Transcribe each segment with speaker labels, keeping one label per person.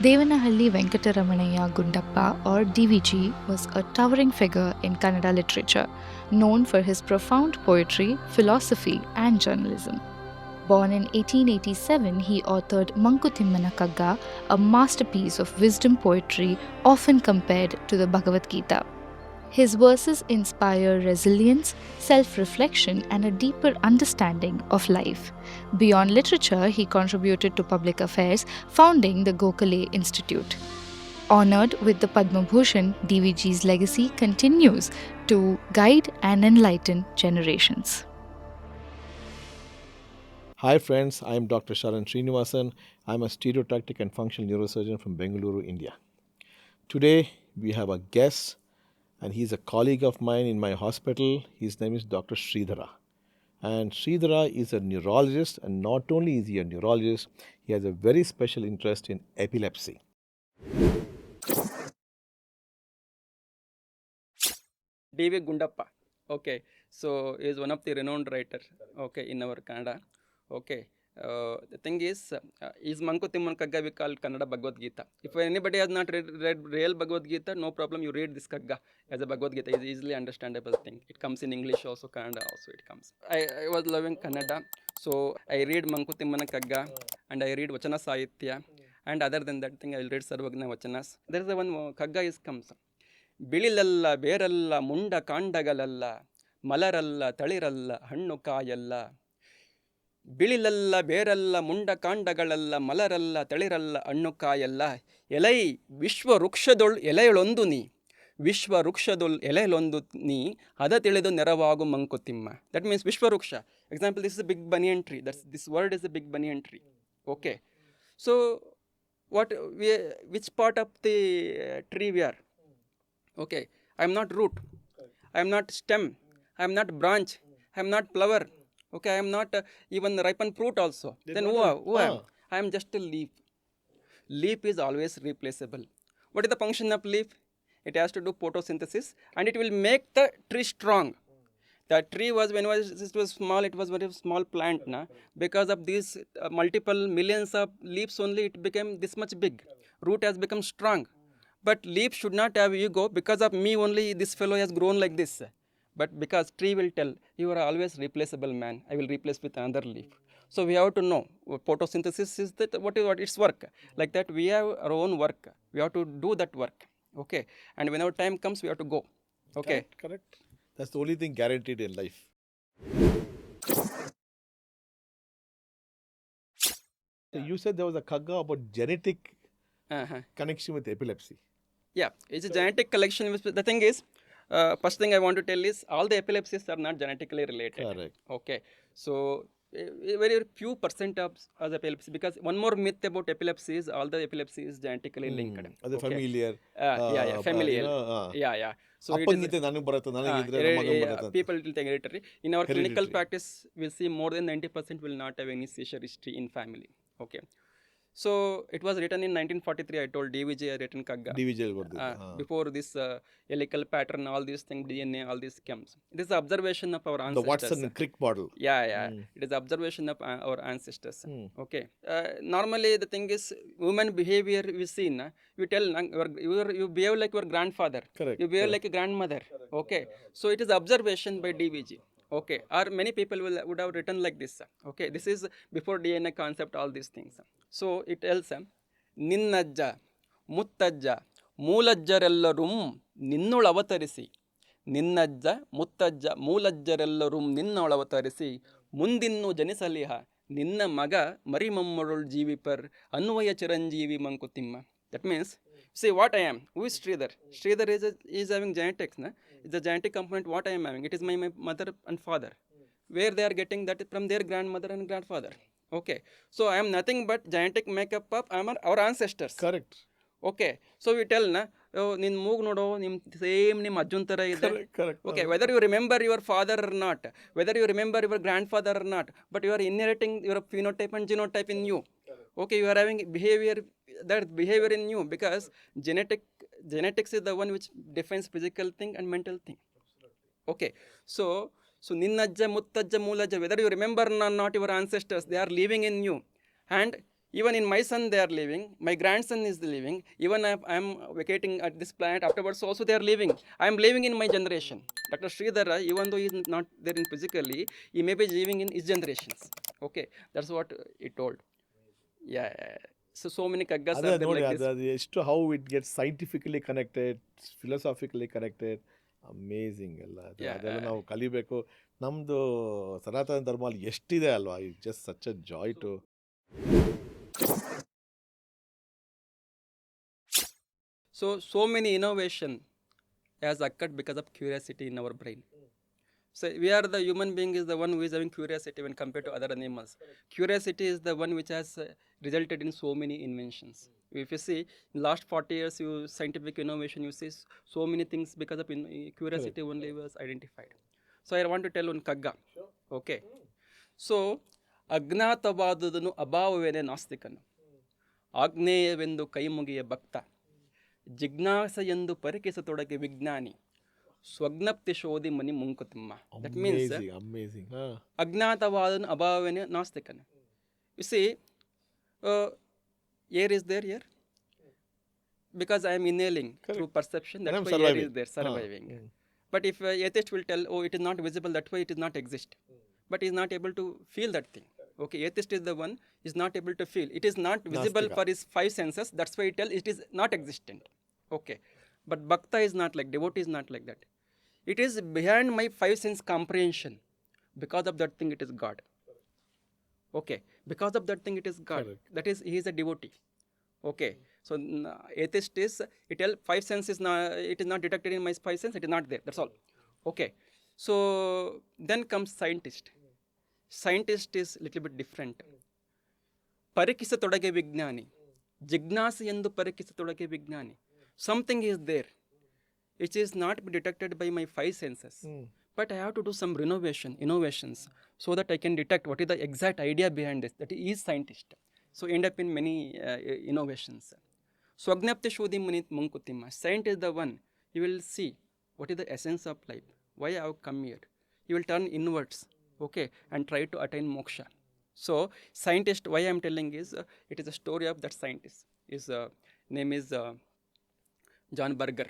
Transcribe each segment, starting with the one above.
Speaker 1: Devanahalli Venkataramanaya Gundappa, or DVG, was a towering figure in Kannada literature, known for his profound poetry, philosophy, and journalism. Born in 1887, he authored Mankuthimmana Kagga, a masterpiece of wisdom poetry often compared to the Bhagavad Gita. His verses inspire resilience, self reflection, and a deeper understanding of life. Beyond literature, he contributed to public affairs, founding the Gokhale Institute. Honored with the Padma Bhushan, DVG's legacy continues to guide and enlighten generations.
Speaker 2: Hi friends, I am Dr. Sharan Srinivasan. I am a stereotactic and functional neurosurgeon from Bengaluru, India. Today we have a guest and he is a colleague of mine in my hospital. His name is Dr. Shreedhara. And Shreedhara is a neurologist, and not only is he a neurologist, he has a very special interest in epilepsy.
Speaker 3: D.V. Gundappa. Okay, so he is one of the renowned writer. Okay, in our Kannada. Okay, the thing is Mankuthimmana Kagga we call Kannada Bhagavad Gita. If anybody has not read real Bhagavad Gita, no problem. You read this Kagga as a Bhagavad Gita. It's easily understandable thing. It comes in English also, Kannada also it comes. I was loving Kannada, so I read Mankuthimmana Kagga and I read Vachana Sahitya. And other than that thing, I will read Sarvagna Vachanas. There is one Kagga is comes. ಬಿಳಿಲಲ್ಲ ಬೇರಲ್ಲ ಮುಂಡ ಕಾಂಡಗಳಲ್ಲ ಮಲರಲ್ಲ ತಳಿರಲ್ಲ ಹಣ್ಣು ಕಾಯಲ್ಲ ಬಿಳಿಲಲ್ಲ ಬೇರಲ್ಲ ಮುಂಡ ಕಾಂಡಗಳಲ್ಲ ಮಲರಲ್ಲ ತಳಿರಲ್ಲ ಹಣ್ಣು ಕಾಯಲ್ಲ ಎಲೈ ವಿಶ್ವ ವೃಕ್ಷದೊಳ್ ಎಲೆಯೊಳೊಂದು ನೀ ವಿಶ್ವ ವೃಕ್ಷದೊಳ್ ಎಲೆಯೊಂದು ನೀ ಅದ ತಿಳಿದು ನೆರವಾಗು ಮಂಕುತಿಮ್ಮ. ದಟ್ ಮೀನ್ಸ್ ವಿಶ್ವವೃಕ್ಷ. Example, this is a big banyan tree. This word is a big banyan tree. Okay, so which part of the tree we are? Okay, I am not root, I am not stem, I am not branch, I am not flower. Okay, I am not even ripened fruit also. Then who I am? I am just a leaf. Leaf is always replaceable. What is the function of leaf? It has to do photosynthesis and it will make the tree strong. The tree was, when it was small, it was very small plant. Because of these multiple millions of leaves only, it became this much big. Root has become strong. But leaf should not have ego. Because of me only this fellow has grown like this. But because tree will tell, you are always replaceable, man. I will replace with another leaf. So we have to know photosynthesis is that what its work. Like that we have our own work. We have to do that work. Okay, and whenever time comes we have to go. Okay,
Speaker 2: Correct. That's the only thing guaranteed in life. So you said there was a Kagga about genetic connection with epilepsy.
Speaker 3: Yeah, it's a genetic collection. The thing is, first thing I want to tell is all the epilepsies are not genetically related.
Speaker 2: Correct.
Speaker 3: Okay, so very few percent of the epilepsy, because one more myth about epilepsy is all the epilepsy is genetically linked.
Speaker 2: As a familiar.
Speaker 3: Familial. Yeah. So it is, people will take hereditary. In our clinical practice, we see more than 90% will not have any seizure history in family. Okay. So it was written in 1943. I told DVJ I written Kagga. Before this helical pattern, all these things, DNA, all these comes. It is the observation of our ancestors.
Speaker 2: The Watson and Crick model.
Speaker 3: Yeah. It is the observation of our ancestors. Okay. Normally the thing is, human behavior we see. You tell you behave like your grandfather.
Speaker 2: Correct.
Speaker 3: You behave like a grandmother. Okay. So it is observation by DVG. Okay, or many people would have written like this. Okay, this is before DNA concept, all these things. So it tells, ನಿನ್ನಜ್ಜ ಮುತ್ತಜ್ಜ ಮೂಲಜ್ಜರೆಲ್ಲರೂ ನಿನ್ನೊಳವತರಿಸಿ, ನಿನ್ನಜ್ಜ ಮುತ್ತಜ್ಜ ಮೂಲಜ್ಜರೆಲ್ಲರೂ ನಿನ್ನೊಳವತರಿಸಿ, ಮುಂದಿನ್ನು ಜನಿಸಲಿಹ ನಿನ್ನ ಮಗ ಮರಿಮಮ್ಮರುಳ್ ಜೀವಿಪರ್ ಅನ್ವಯ Chiranjeevi Mankutimma. That means, see what I am. Who is Shreedhar? Shreedhar is having genetics. It's a genetic component what I am having. It is my mother and father. Where they are getting that from their grandmother and grandfather. Okay. So I am nothing but genetic makeup of our ancestors.
Speaker 2: Correct.
Speaker 3: Okay. So we tell, nin moog nodo, same nim ajjun tara ide.
Speaker 2: Correct.
Speaker 3: Okay. Whether you remember your father or not, whether you remember your grandfather or not, but you are inheriting your phenotype and genotype in you. Okay, you are having behavior in you, because genetics is the one which defines physical thing and mental thing. Okay, so ninnajja muttajja moolajja, whether you remember or not your ancestors, they are living in you. And Even in my son they are living, my grandson is living, even I am vacating at this planet, afterwards also they are living. I am living in my generation. Dr. Shreedhara, even though he is not there in physically, he may be living in his generations. Okay, that's what he told. Yeah, so many Kaggas
Speaker 2: ಅದೇ
Speaker 3: are there
Speaker 2: ನೋಡಿ,
Speaker 3: like
Speaker 2: ಅದು
Speaker 3: this.
Speaker 2: ಅದು ಎಷ್ಟು how it get scientifically connected, philosophically connected, amazing ಎಲ್ಲ ಅದು.
Speaker 3: Yeah,
Speaker 2: ಅದೆಲ್ಲ ನಾವು ಕಲಿಬೇಕು. ನಮ್ಮದು ಸನಾತನ ಧರ್ಮ ಅಲ್ಲಿ ಎಷ್ಟಿದೆ ಅಲ್ವಾ, it just such a joy to.
Speaker 3: so many innovation has occurred because of curiosity in our brain. So we are the human being is the one who is having curiosity when compared to other animals. Curiosity is the one which has resulted in so many inventions. If you see in last 40 years, you scientific innovation, you see so many things because of curiosity only was identified. So I want to tell one Kagga. Okay. So ಅಜ್ಞಾತವಾದುದನ್ನು ಅಭಾವವೇನೆ ನಾಸ್ತಿಕನು, ಆಗ್ನೇಯವೆಂದು ಕೈಮುಗಿಯ ಭಕ್ತ, ಜಿಜ್ಞಾಸ ಎಂದು ಪರಿಕಿಸತೊಡಗೆ ವಿಜ್ಞಾನಿ, ಸ್ವಜ್ಞಪ್ತಿ ಶೋಧಿ ಮನಿ Mankutimma. That means ಅಜ್ಞಾತವಾದನು ಅಭಾವವೇನೆ ನಾಸ್ತಿಕನು. You see, air is there here because I am inhaling through perception, that's why air is there, surviving. But if atheist will tell, oh, it is not visible, that's why it is not exist. But he is not able to feel that thing. Okay, atheist is the one is not able to feel. It is not visible for his five senses, that's why he tells it is not existent. Okay, but bhakta is not like, devotee is not like that. It is behind my five sense comprehension. Because of that thing, it is God. Okay, because of that thing, it is God. Correct. That is, he is a devotee. Okay, so atheist is, it tell five senses, it is not detected in my five sense, it is not there, that's all. Okay, so then comes scientist. Scientist is little bit different. ಪರಿಕಿಸತೊಡಗೆ ವಿಜ್ಞಾನಿ, ಜಿಜ್ಞಾಸೆ ಎಂದು ಪರಿಕಿಸತೊಡಗೆ ವಿಜ್ಞಾನಿ. Something is there which is not detected by my five senses, but I have to do some innovations, so that I can detect what is the exact idea behind this. That is scientist. So end up in many innovations. Swagnapti shodhi manit Mankuthimmana. Saint is the one, he will see what is the essence of life, why I have come here. He will turn inwards, okay, and try to attain moksha. So scientist, why I am telling is, it is a story of that scientist. His name is John Berger.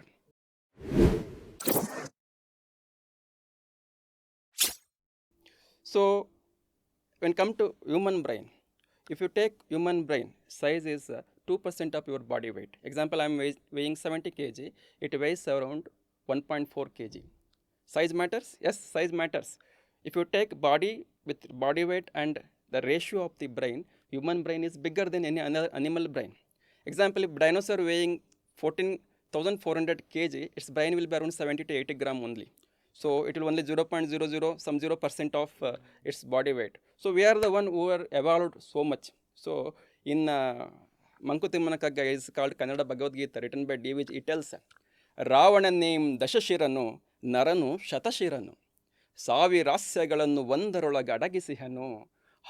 Speaker 3: So when come to human brain, if you take human brain, size is 2% of your body weight. Example, I am weighing 70 kg, it weighs around 1.4 kg. Size matters? Yes, size matters. If you take body with body weight and the ratio of the brain, human brain is bigger than any other animal brain. Example, if dinosaur weighing 14,400 kg, its brain will be around 70 to 80 gram only. So it will only 0.00 some 0% of its body weight. So we are the one who are evolved so much. So in Mankuthimmana Kagga is called Kannada Bhagavad Gita, written by D.V.G. It tells, ರಾವಣನೇಂ ದಶಶಿರನು ನರನು ಶತಶಿರನು, ಸಾವಿರಾಸ್ಯಗಳನ್ನು ಒಂದರೊಳಗೆ ಅಡಗಿಸಿಹನು,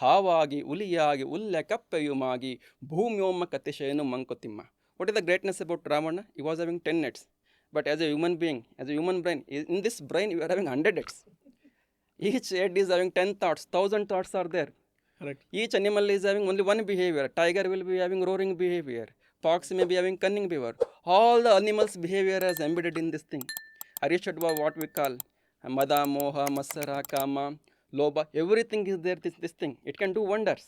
Speaker 3: ಹಾವಾಗಿ ಉಲಿಯಾಗಿ ಉಲ್ಲೆ ಕಪ್ಪೆಯುಮಾಗಿ ಭೂಮ್ಯೋಮಕತಿಶಯನು Mankutimma. What is the greatness about Ravana? He was having 10 heads. But as a human being, as a human brain, in this brain you are having 100 heads. Each head is having 10 thoughts, 1,000 thoughts are there. Correct. Each animal is having only one behavior. Tiger will be having roaring behavior. Fox may be having cunning behavior. All the animals' behavior is embedded in this thing. Arishadva, what we call Mada, Moha, Masara, Kama, Loba, everything is there, this thing. It can do wonders.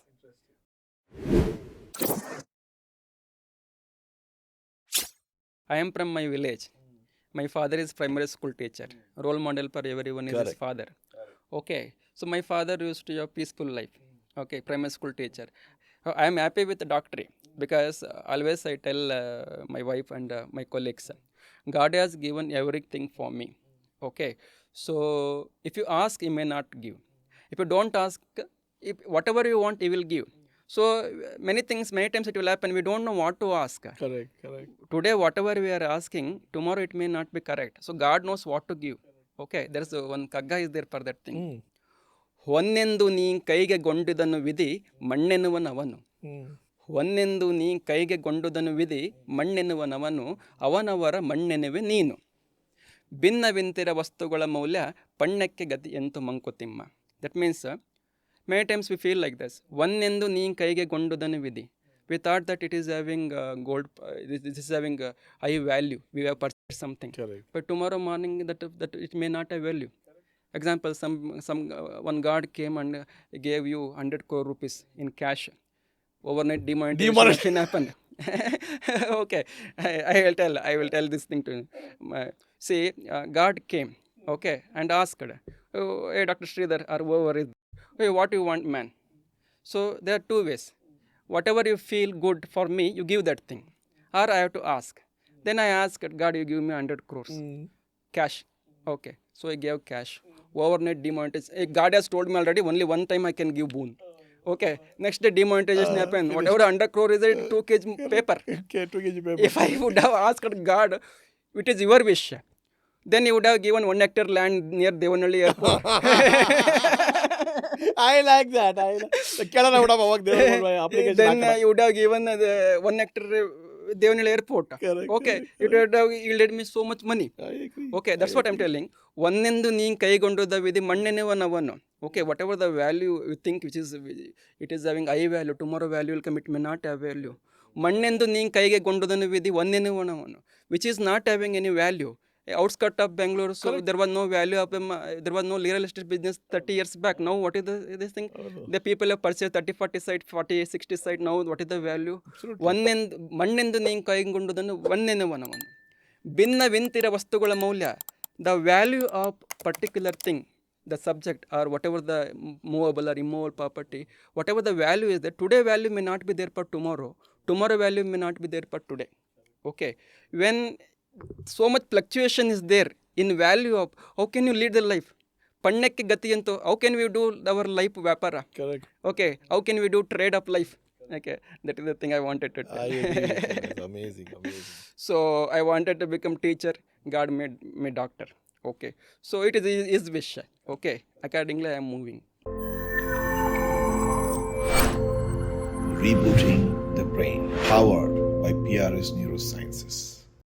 Speaker 3: I am from my village. My father is primary school teacher. Role model for everyone is his father. Okay. So my father used to have peaceful life. Okay, primary school teacher. I am happy with the doctorate because always I tell my wife and my colleagues, God has given everything for me. Okay. So if you ask, he may not give. If you don't ask, if whatever you want, he will give. So many things, many times it will happen. We don't know what to ask.
Speaker 2: Correct.
Speaker 3: Today, whatever we are asking, tomorrow it may not be correct. So God knows what to give. Okay, there is one Kagga is there for that thing. ಹೊನ್ನೆಂದು ನೀ ಕೈಗೆ ಗೊಂಡಿದನು ವಿಧಿ ಮಣ್ಣೆನ್ನುವನವನು. ಹೊನ್ನೆಂದು ನೀ ಕೈಗೆ ಗೊಂಡುದನು ವಿಧಿ ಮಣ್ಣೆನ್ನುವನವನು, ಅವನವರ ಮಣ್ಣೆನ್ನುವೆ ನೀನು. ಭಿನ್ನವಿಂತಿರ ವಸ್ತುಗಳ ಮೌಲ್ಯ ಪಣ್ಣಕ್ಕೆ ಗತಿ ಎಂತು Mankutimma. That means many times we feel like this. ಹೊನ್ನೆಂದು ನೀ ಕೈಗೆ ಗೊಂಡುದನು ವಿಧಿ. We thought that it is having gold, this is having high value. We have purchased something.
Speaker 2: Correct.
Speaker 3: But tomorrow morning that it may not have value. Example, some one god came and gave you 100 crore rupees in cash. Overnight demonetization happened. Okay, I will tell this thing to you. See, God came, okay, and asked, oh, hey, Dr. Shreedhar, or whoever is, hey, what do you want, man? So there are two ways. Whatever you feel good for me, you give that thing, or I have to ask. Then I asked God, you give me 100 crores cash. Okay, so I gave cash. Overnight demonetization. God has told me already only one time I can give boon. Okay, next day demonetization happened. Whatever 100 crore is it, 2 kg paper.
Speaker 2: Okay, 2 kg paper.
Speaker 3: If I would have asked God, it is your wish, then you would have given 1 hectare land near Devanhalli airport.
Speaker 2: I like that. Canada would have worked there my application.
Speaker 3: Then you would have given 1 hectare Devanhalli airport.
Speaker 2: Correct,
Speaker 3: Okay,
Speaker 2: correct,
Speaker 3: it would have yielded me so much money.
Speaker 2: I agree.
Speaker 3: Okay, that's what I'm telling. ಒಂದೆಂದು ನೀನು ಕೈಗೊಂಡದ ವಿಧಿ ಮಣ್ಣೆನೆವನವನು. Okay, whatever the value you think which is, it is having high value, tomorrow value will come, it may not have value. ಮಣ್ಣೆಂದು ನೀನು ಕೈಗೆ ಗೊಂಡದನ್ನು ವಿಧಿ ಒಂದೆನೆವನವನು, which is not having any value. Outskirt of Bangalore, so there was no value of them. There was no real estate business 30 years back. Now what is this thing? The people have purchased 30, 40 site, 40, 60 site. Now what is the value? ಮಣ್ಣೆಂದು ನೀನು ಕೈಗೊಂಡದನ್ನು ಒಂದೆನೆವನವನು. ಭಿನ್ನವಿಂತಿರ ವಸ್ತುಗಳ ಮೌಲ್ಯ, the value of particular thing, the subject or whatever the movable or immovable property, whatever the value is there, today value may not be there for tomorrow. Tomorrow value may not be there for today. Okay, when so much fluctuation is there in value of, how can you lead the life? Pannekki gati antu, how can we do our life vyapara?
Speaker 2: Correct.
Speaker 3: Okay, how can we do trade of life? Okay, that is the thing I wanted to tell.
Speaker 2: I agree. That's amazing, amazing.
Speaker 3: So I wanted to become teacher. God made me doctor. Okay, so it is his wish. Okay, accordingly I am moving.
Speaker 4: Rebooting the brain, powered by PRS Neurosciences.